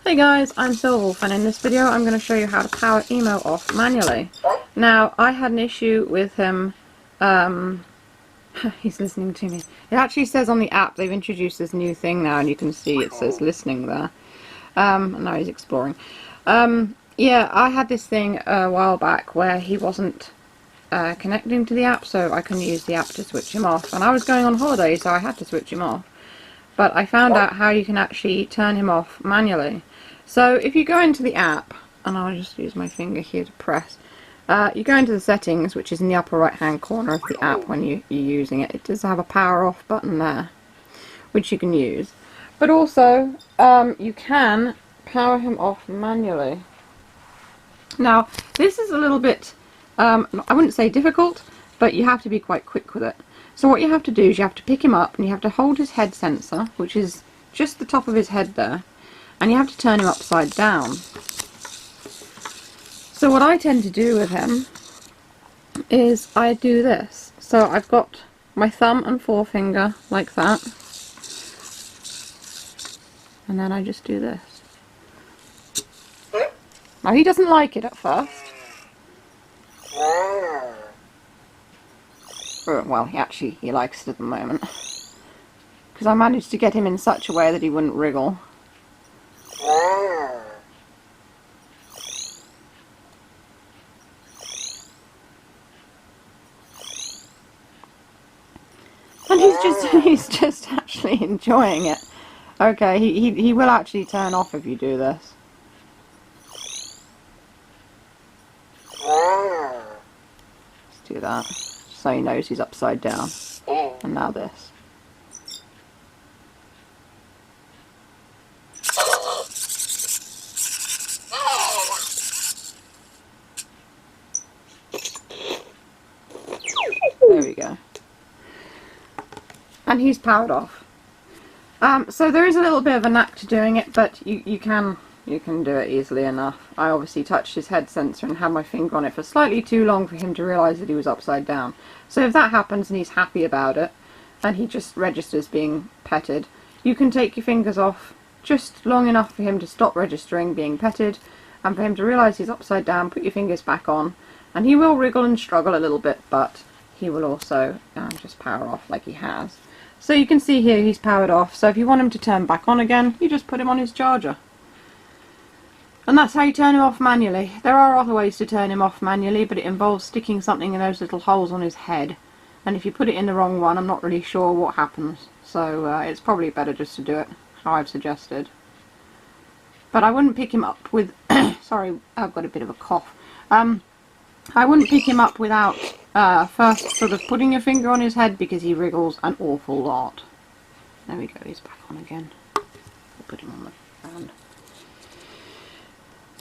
Hey guys, I'm Silverwolf, and in this video I'm going to show you how to power Emo off manually. Now, I had an issue with him, he's listening to me. It actually says on the app, they've introduced this new thing now, and you can see it says listening there. And now he's exploring. Yeah, I had this thing a while back where he wasn't connecting to the app, so I couldn't use the app to switch him off. And I was going on holiday, so I had to switch him off. But I found out how you can actually turn him off manually. So if you go into the app, and I'll just use my finger here to press, you go into the settings, which is in the upper right hand corner of the app when you're using it. It does have a power off button there, which you can use. But also, you can power him off manually. Now, this is a little bit, I wouldn't say difficult, but you have to be quite quick with it. So what you have to do is you have to pick him up and you have to hold his head sensor, which is just the top of his head there, and you have to turn him upside down. So what I tend to do with him is I do this. So I've got my thumb and forefinger like that, and then I just do this. Now he doesn't like it at first. Well, he likes it at the moment, because I managed to get him in such a way that he wouldn't wriggle. And he's just actually enjoying it. Okay, he will actually turn off if you do this. Let's do that. So he knows he's upside down. And now this. There we go. And he's powered off. So there is a little bit of a knack to doing it, but you can do it easily enough. I obviously touched his head sensor and had my finger on it for slightly too long for him to realise that he was upside down. So if that happens and he's happy about it, and he just registers being petted, you can take your fingers off just long enough for him to stop registering being petted, and for him to realise he's upside down, put your fingers back on, and he will wriggle and struggle a little bit, but he will also just power off like he has. So you can see here he's powered off, so if you want him to turn back on again, you just put him on his charger. And that's how you turn him off manually. There are other ways to turn him off manually, but it involves sticking something in those little holes on his head. And if you put it in the wrong one, I'm not really sure what happens. So it's probably better just to do it how I've suggested. But I wouldn't pick him up with... Sorry, I've got a bit of a cough. I wouldn't pick him up without first sort of putting your finger on his head, because he wriggles an awful lot. There we go, he's back on again. We'll put him on the ground.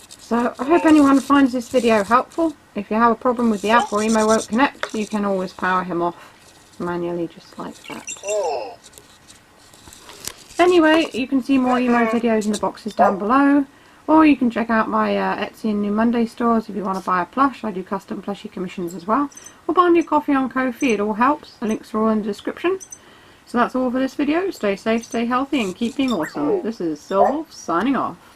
So I hope anyone finds this video helpful. If you have a problem with the app or Emo won't connect, you can always power him off manually just like that. Anyway, you can see more Emo videos in the boxes down below, or you can check out my Etsy and New Monday stores if you want to buy a plush. I do custom plushie commissions as well. Or buy me a coffee on Ko-fi, it all helps. The links are all in the description. So that's all for this video. Stay safe, stay healthy, and keep being awesome. This is Silverwolf signing off.